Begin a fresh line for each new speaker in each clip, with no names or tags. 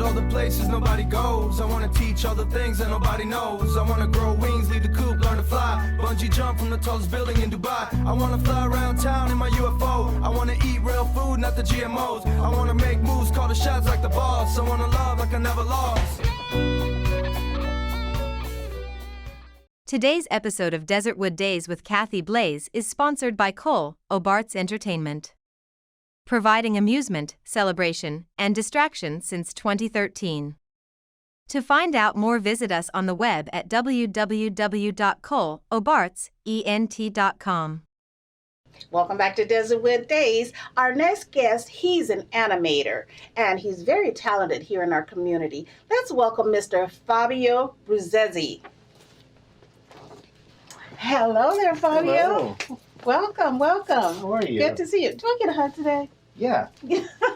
all the places nobody goes. I wanna teach all the things that nobody knows. I wanna grow wings, leave the coop, learn to fly. Bungee jump from the tallest building in Dubai. I wanna fly around town in my UFO. I wanna eat real food, not the GMOs. I wanna make moves, call the shots like the boss. I wanna love like I never lost.
Today's episode of Desertwood Days with Kathy Blaze is sponsored by Cole Obarts Entertainment, providing amusement, celebration, and distraction since 2013. To find out more, visit us on the web at www.coleobartsent.com.
Welcome back to Desertwood Days. Our next guest, he's an animator, and he's very talented here in our community. Let's welcome Mr. Fabio Bruzzesse. Hello there, Fabio.
Hello.
Welcome.
How are you?
Good to see you. Do I get a hug today?
Yeah.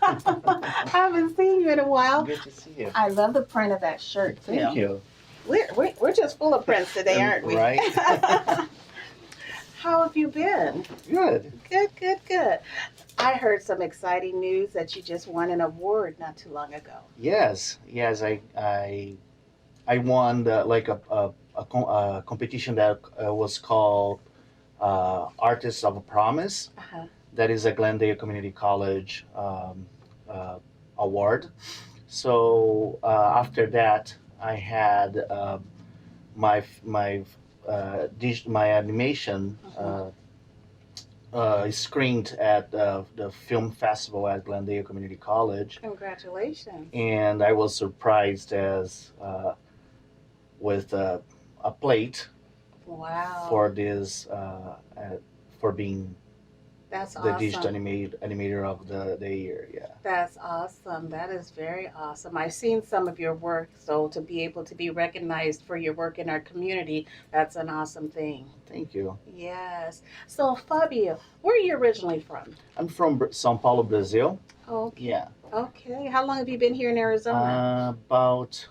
I haven't seen you in a while.
Good to see you.
I love the print of that shirt, too.
Thank you.
We're just full of prints today, aren't we?
Right.
How have you been?
Good.
Good. I heard some exciting news that you just won an award not too long ago.
Yes. I won a competition that was called Artists of Promise.
Uh-huh.
That is a Glendale Community College award. So after that, I had my animation screened at the film festival at Glendale Community College.
Congratulations.
And I was surprised with a plate.
Wow.
For this for being
That's
the
awesome.
digital animator of the year. Yeah.
That's awesome. That is very awesome. I've seen some of your work, so to be able to be recognized for your work in our community, that's an awesome thing.
Thank you.
Yes. So Fabio, where are you originally from?
I'm from São Paulo, Brazil.
Okay.
Yeah.
Okay. How long have you been here in Arizona?
About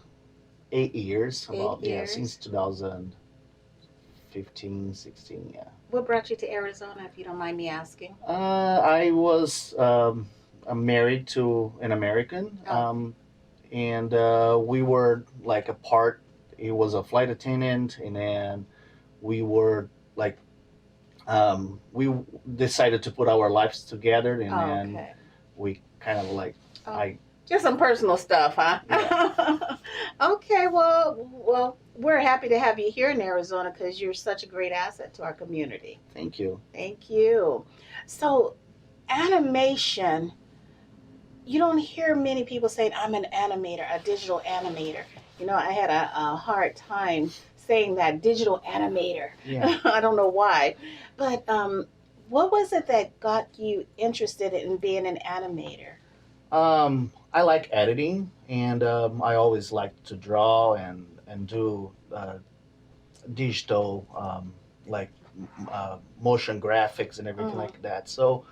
8 years.
8
Yeah,
years.
since 2015, 16. Yeah.
What brought you to Arizona, if you don't mind me asking?
I was I'm married to an American,
Oh.
and we were like a part. He was a flight attendant, and then we were like, we decided to put our lives together, and then
Okay.
we kind of like
Oh. Just some personal stuff, huh?
Yeah.
Okay, well, we're happy to have you here in Arizona because you're such a great asset to our community.
Thank you.
Thank you. So, animation, you don't hear many people saying, I'm an animator, a digital animator. You know, I had a hard time saying that, digital animator.
Yeah.
I don't know why. But what was it that got you interested in being an animator?
I like editing, and I always like to draw and do digital motion graphics and everything like that. So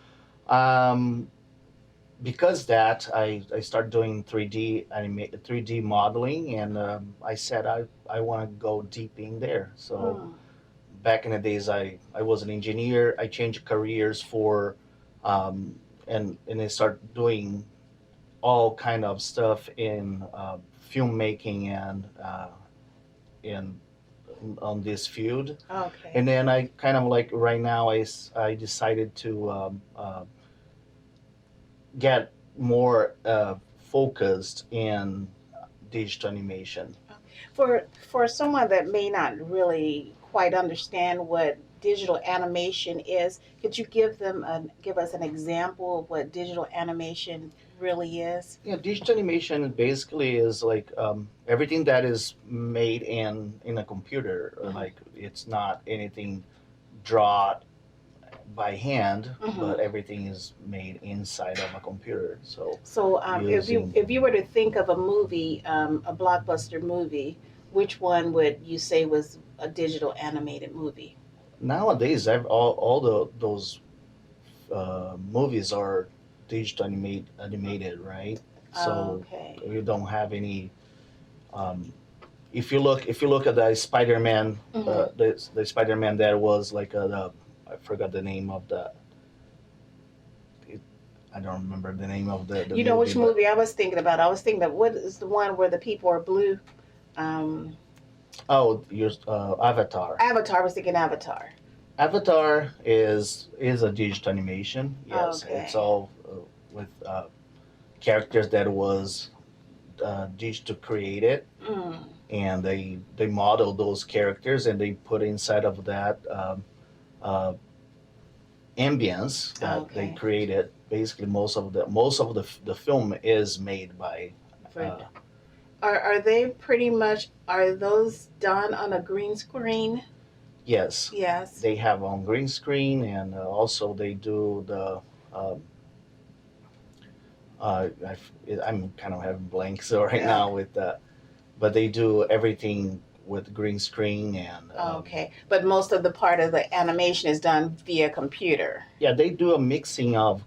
because that, I started doing 3D modeling, and I said I want to go deep in there. So back in the days, I was an engineer. I changed careers for and I started doing all kind of stuff in filmmaking and on this field.
Okay.
And then I kind of like right now I decided to get more focused in digital animation.
For someone that may not really quite understand what digital animation is, could you give us an example of what digital animation really is?
Yeah, digital animation basically is like everything that is made in a computer. Like it's not anything drawn by hand, but everything is made inside of a computer. So
if you were to think of a movie, a blockbuster movie, which one would you say was a digital animated movie?
Nowadays, those movies are digital animated, right? So
okay.
you don't have any. If you look at the Spider-Man, the Spider-Man, there was like I forgot the name of the. I don't remember the name of the
You know
movie,
which movie I was thinking about? I was thinking that what is the one where the people are blue? Um,
oh, your Avatar.
Avatar. I was thinking Avatar.
Avatar is a digital animation. Yes, it's
Okay.
all with characters that was digital created,
Mm,
and they model those characters and they put inside of that uh, ambience that they
okay.
created. Basically, most of the film is made by.
For
Uh,
are they pretty much are those done on a green screen?
yes,
Yes.
they have on green screen, and also they do the. Um, I'm kind of having blanks right
Yeah.
now with that, but they do everything with green screen and
Okay. But most of the part of the animation is done via computer.
yeah, they do a mixing of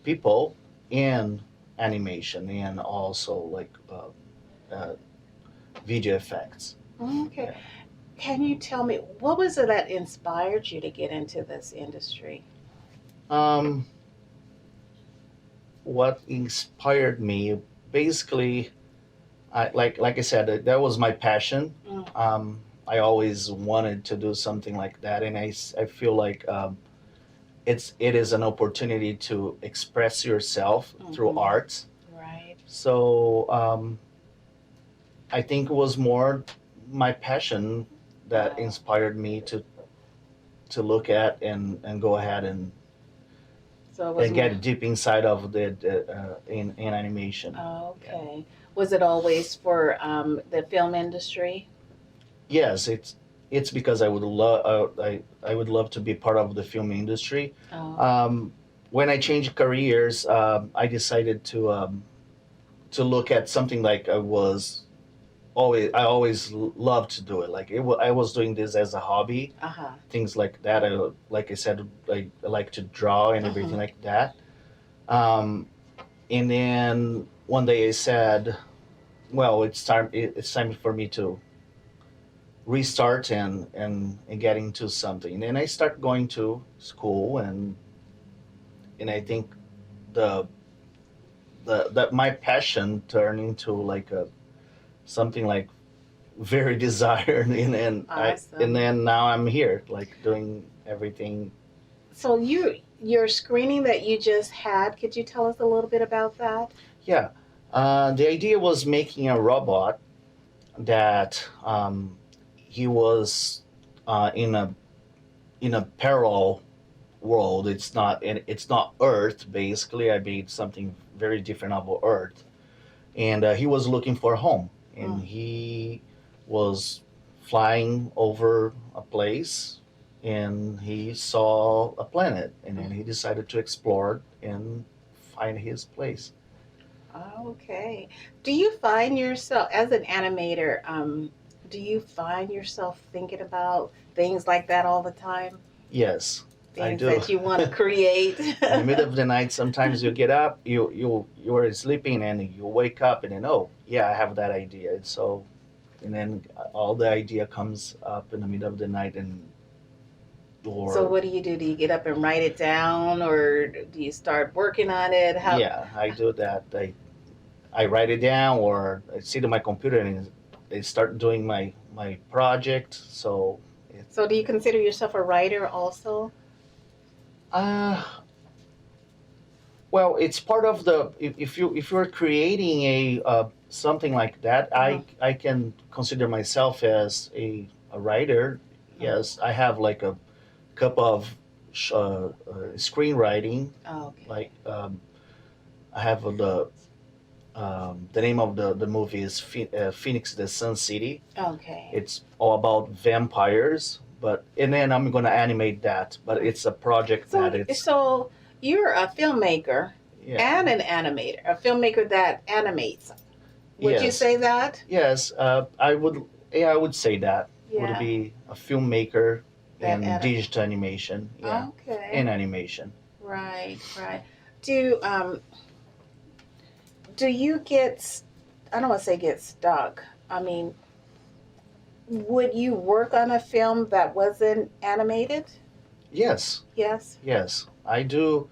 people in animation and also like uh, video effects.
Okay.
Yeah.
Can you tell me what was it that inspired you to get into this industry?
Um, what inspired me, basically, like I said, that was my passion.
Mm,
I always wanted to do something like that, and I feel like it is an opportunity to express yourself through
mm-hmm.
art.
Right.
So I think it was more my passion that
Wow.
inspired me to look at and go ahead
So it was
and
more.
get deep inside of in animation.
Oh,
Yeah.
okay. Was it always for the film industry?
Yes, it's because I would love to be part of the film industry.
Oh.
When I changed careers, I decided to look at something like I always loved to do it. Like I was doing this as a hobby,
Uh huh.
things like that. Like I said, I like to draw and everything
Mm-hmm.
like that. Um, and then one day I said, "Well, It's time for me to restart and get into something." And I start going to school, and I think the the that my passion turned into like a something like very desired, and
Awesome.
then now I'm here like doing everything.
So your screening that you just had, could you tell us a little bit about that?
Yeah, the idea was making a robot that he was in a parallel world. It's not Earth. Basically, I made something very different about Earth, and he was looking for a home, and
Mm.
he was flying over a place, and he saw a planet, and then he decided to explore and find his place.
Okay. Do you find yourself, as an animator, do you find yourself thinking about things like that all the time?
Yes, I
Things
do.
that you want to create?
In the middle of the night, sometimes you get up, you are sleeping, and you wake up, and then, oh yeah, I have that idea. And so, and then all the idea comes up in the middle of the night, and
So
or
what do you do? Do you get up and write it down, or do you start working on it? How?
yeah, I do that. I write it down, or I sit on my computer and I start doing my project. So it,
So do you consider yourself a writer also?
uh, well, it's part of the if you're creating a something like that,
Uh-huh.
I can consider myself as a writer. Yes, I have like a couple of screenwriting.
Oh, okay.
Like I have the name of the movie is Phoenix, the Sun City.
Okay.
It's all about vampires, but and then I'm gonna animate that. But it's a project
So
that it's
so you're a filmmaker
yeah.
and an animator, a filmmaker that animates. Would you
Yes.
say that?
Yes, I would say that would
Yeah.
be a filmmaker
That
in digital animation. Yeah,
Okay.
in animation.
Right, right. Do do you get, I don't want to say get stuck. I mean, would you work on a film that wasn't animated?
Yes,
Yes.
yes, I do.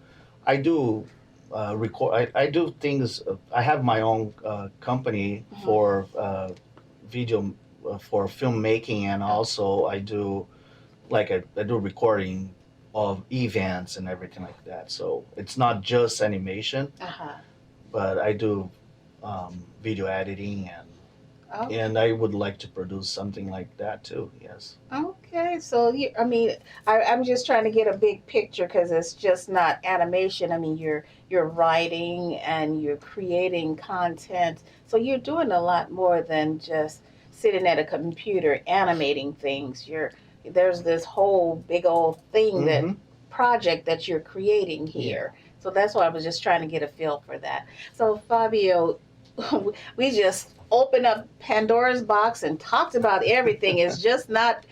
I do record. I do things. I have my own company for video, for filmmaking, and also I do I do recording of events and everything like that. So it's not just animation,
Uh-huh.
but I do video editing,
Okay.
and I would like to produce something like that too. Yes.
Okay, so I mean, I'm just trying to get a big picture because it's just not animation. I mean, you're writing and you're creating content, so you're doing a lot more than just sitting at a computer animating things. There's this whole big old thing that
Mm-hmm.
project that you're creating
Yeah.
here. So that's why I was just trying to get a feel for that. So Fabio, we just opened up Pandora's box and talked about everything. It's just not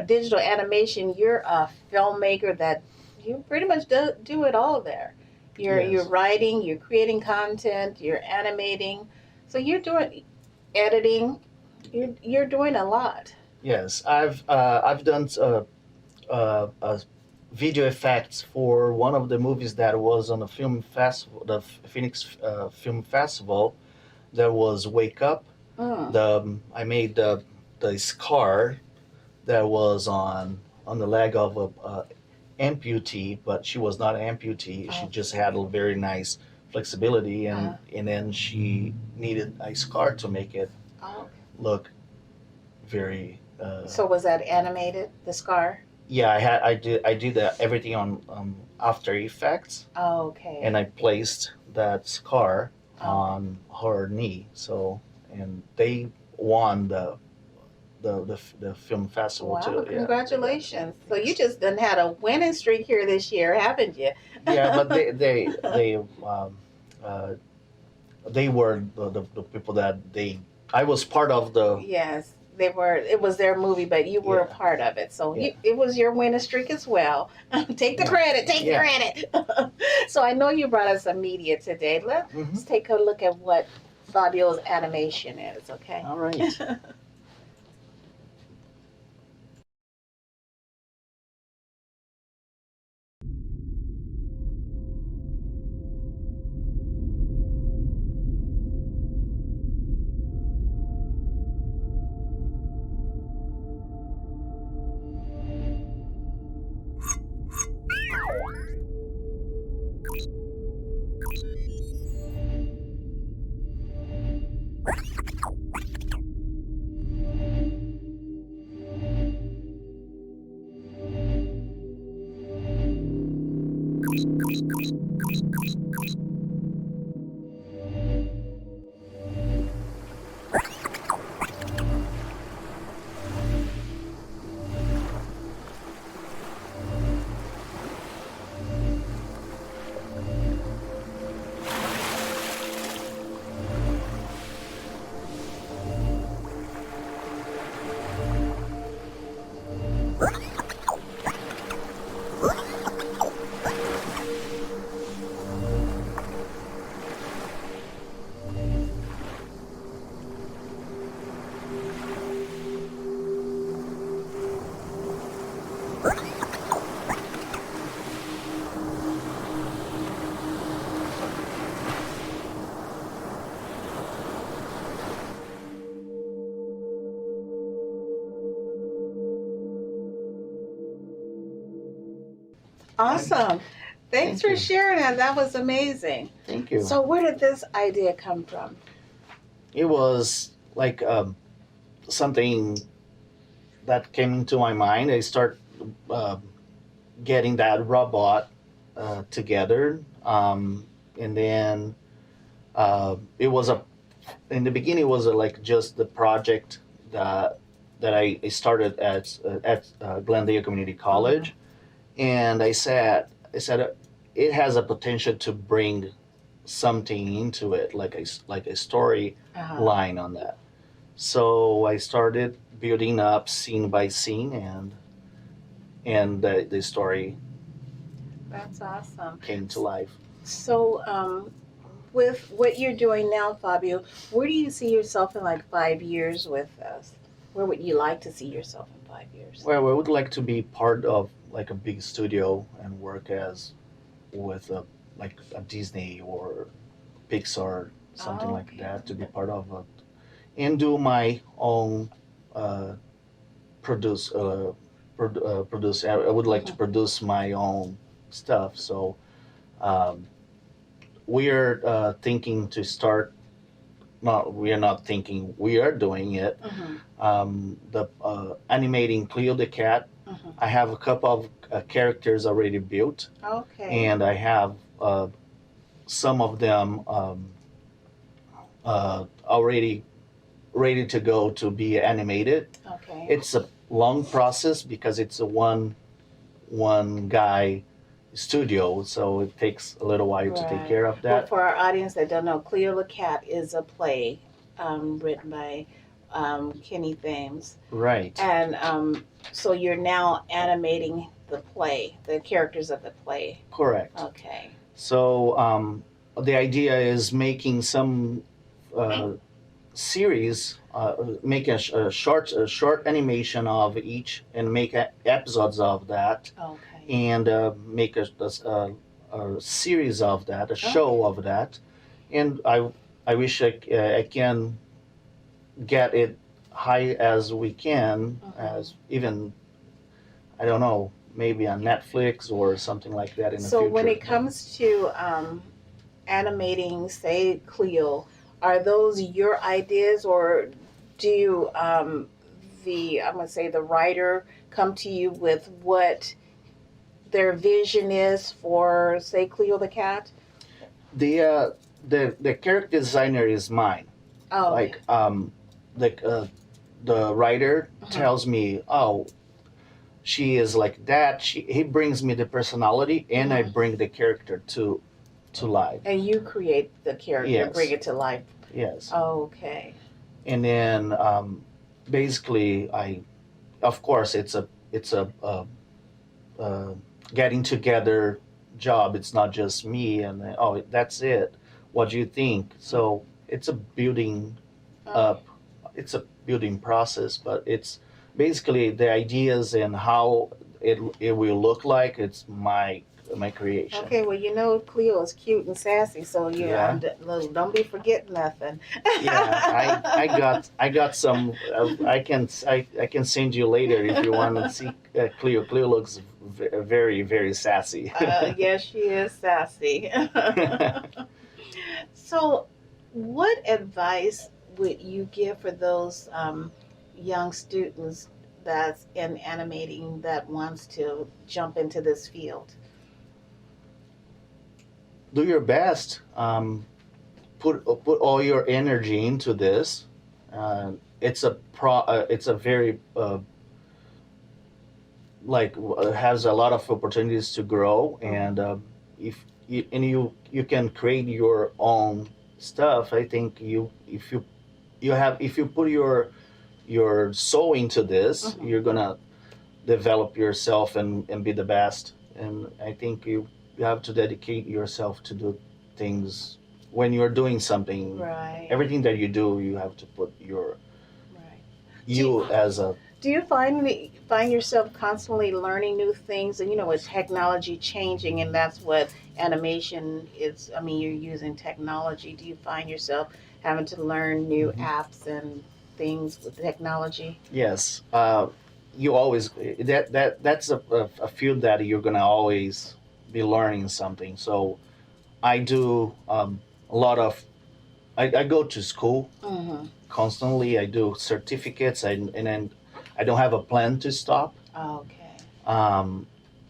digital animation. You're a filmmaker that you pretty much do it all there. You're
Yes.
writing, you're creating content, you're animating. So you're doing editing. You're doing a lot.
Yes. I've done video effects for one of the movies that was on the film festival, the Phoenix Film Festival. There was Wake Up.
Mm.
I made the scar that was on the leg of a amputee, but she was not an amputee. She just had a very nice flexibility, and then she needed a scar to make it
Oh.
look very.
So was that animated? The scar?
Yeah, I did everything on After Effects,
Oh, okay.
and I placed that scar
Oh.
on her knee. So, and they won the film festival
Wow,
too. Yeah.
congratulations. So you just done had a winning streak here this year, haven't you?
Yeah, but they were the people that I was part of the.
Yes, they were. It was their movie, but you were a
Yeah.
part of it. So
Yeah.
it was your winning streak as well. Take the
Yeah.
credit. Take the
Yeah.
credit. So I know you brought us some media today. Let's
Mhm.
take a look at what Fabio's animation is. Okay.
All right.
Awesome. Thanks
Thank
for
you.
sharing that. That was amazing.
Thank you.
So where did this idea come from?
It was like something that came into my mind. I start uh, getting that robot together, and then it was in the beginning. It was like just the project that I started at Glendale Community College, and I said it has a potential to bring something into it, like a story
Uh-huh.
line on that. So I started building up scene by scene, and the story
That's awesome.
came to life.
So, with what you're doing now, Fabio, where do you see yourself in like 5 years with us? Where would you like to see yourself in 5 years?
Well, I would like to be part of like a big studio and work as with like a Disney or Pixar, something like
Okay.
that, to be part of it, and do my own uh, produce. Produce. I would like to produce my own stuff. So um, we are thinking to start. Not we are not thinking. We are doing it.
Mm-hmm.
The animating Cleo the cat.
Mm-hmm.
I have a couple of characters already built,
Okay.
and I have some of them already ready to go to be animated.
Okay.
It's a long process because it's a one guy studio, so it takes a little while to take
Right.
care of
Well,
that.
for our audience that don't know, Cleo the Cat is a play written by Kenny Thames.
Right.
And so you're now animating the play, the characters of the play.
Correct.
Okay.
So the idea is making some series, make a short animation of each, and make episodes of that,
Okay.
and make a series of that, a show of that, and I wish I can get it high as we can, as even I don't know, maybe on Netflix or something like that in the
So
future.
when it comes to animating, say, Cleo, are those your ideas, or do you, I'm going to say the writer, come to you with what their vision is for, say, Cleo the cat?
The character designer is mine.
Oh, okay.
Like the writer tells me, oh, she is like that. He brings me the personality, and I bring the character to life.
And you create the character,
Yes.
bring it to life.
Yes.
Okay.
And then basically, of course, it's a getting together job. It's not just me and oh, that's it. What do you think? So it's a building up. It's a building process, but it's basically the ideas and how it will look like. It's my creation.
Okay, well, you know, Cleo is cute and sassy, so you don't be forgetting nothing.
Yeah, I got some. I can send you later if you want to see Cleo. Cleo looks very very sassy.
Yes, she is sassy. So, what advice would you give for those young students that's in animating that wants to jump into this field?
Do your best. Put all your energy into this. It's a very has a lot of opportunities to grow, and if you can create your own stuff. I think if you put your soul into this, you're gonna develop yourself and be the best. And I think you have to dedicate yourself to do things when you're doing something.
Right.
Everything that you do, you have to put your
Right.
as a.
Do you find yourself constantly learning new things? And you know, with technology changing, and that's what animation is. I mean, you're using technology. Do you find yourself having to learn new apps and things with technology?
Yes. You always that's a field that you're gonna always be learning something. So I do a lot of. I go to school constantly. I do certificates, and then I don't have a plan to stop.
Okay.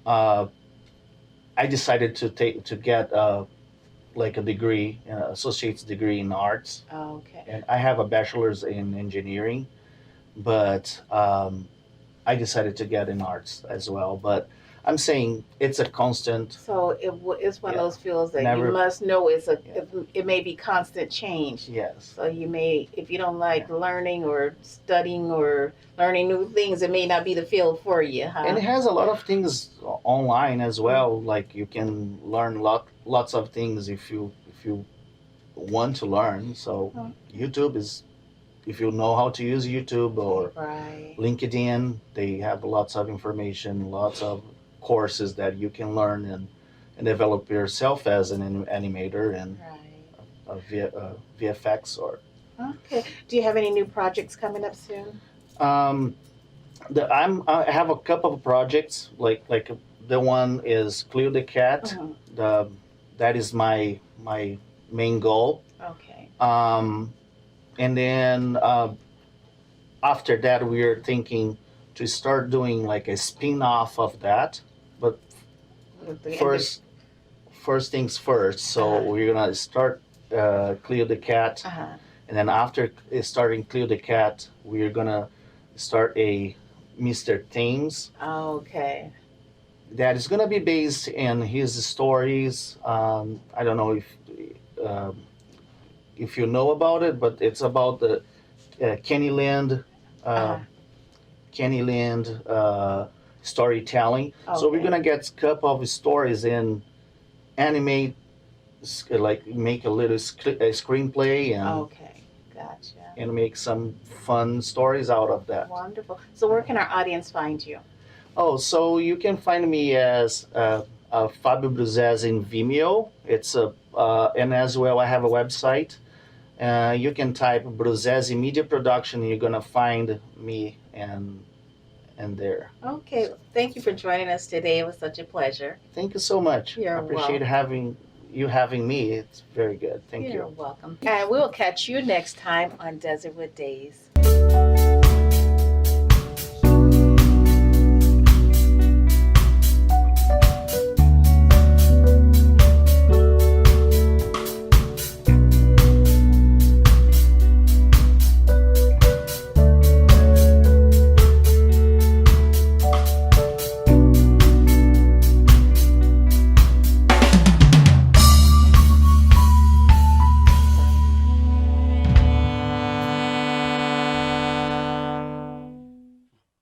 I decided to get like a degree, associate's degree in arts,
Okay.
and I have a bachelor's in engineering, but I decided to get in arts as well. But I'm saying it's a constant.
So it's one of those fields that
Never-
you must know it may be constant change.
Yes.
So you may, if you don't like learning or studying or learning new things, it may not be the field for you, huh?
And it has a lot of things online as well. Like you can learn lots of things if you want to learn. So YouTube is, if you know how to use YouTube, or
Right.
LinkedIn, they have lots of information, lots of courses that you can learn, and develop yourself as an animator and
Right.
VFX or.
Okay. Do you have any new projects coming up soon?
Um, I have a couple of projects like the one is Clear the Cat.
Mhm.
That is my main goal.
Okay.
And then after that, we are thinking to start doing like a spin-off of that. But
With the
first things first. So we're gonna start Clear the Cat, and then after starting Clear the Cat, we're gonna start a Mr. Thames.
Okay.
That is gonna be based in his stories. I don't know if you know about it, but it's about the Kennyland, Kennyland storytelling. So we're
Okay.
gonna get a couple of stories and animate, like make a little a screenplay
Okay. Gotcha.
and make some fun stories out of that.
Wonderful. So where can our audience find you?
Oh, so you can find me as Fabio Bruzzesse in Vimeo. It's and as well I have a website. You can type Bruzzesse Media Production, and you're gonna find me and there.
Okay. Thank you for joining us today. It was such a pleasure.
Thank you so much.
You're
I appreciate
welcome.
having me. It's very good. Thank
You're
you.
welcome. And we'll catch you next time on Desertwood Days.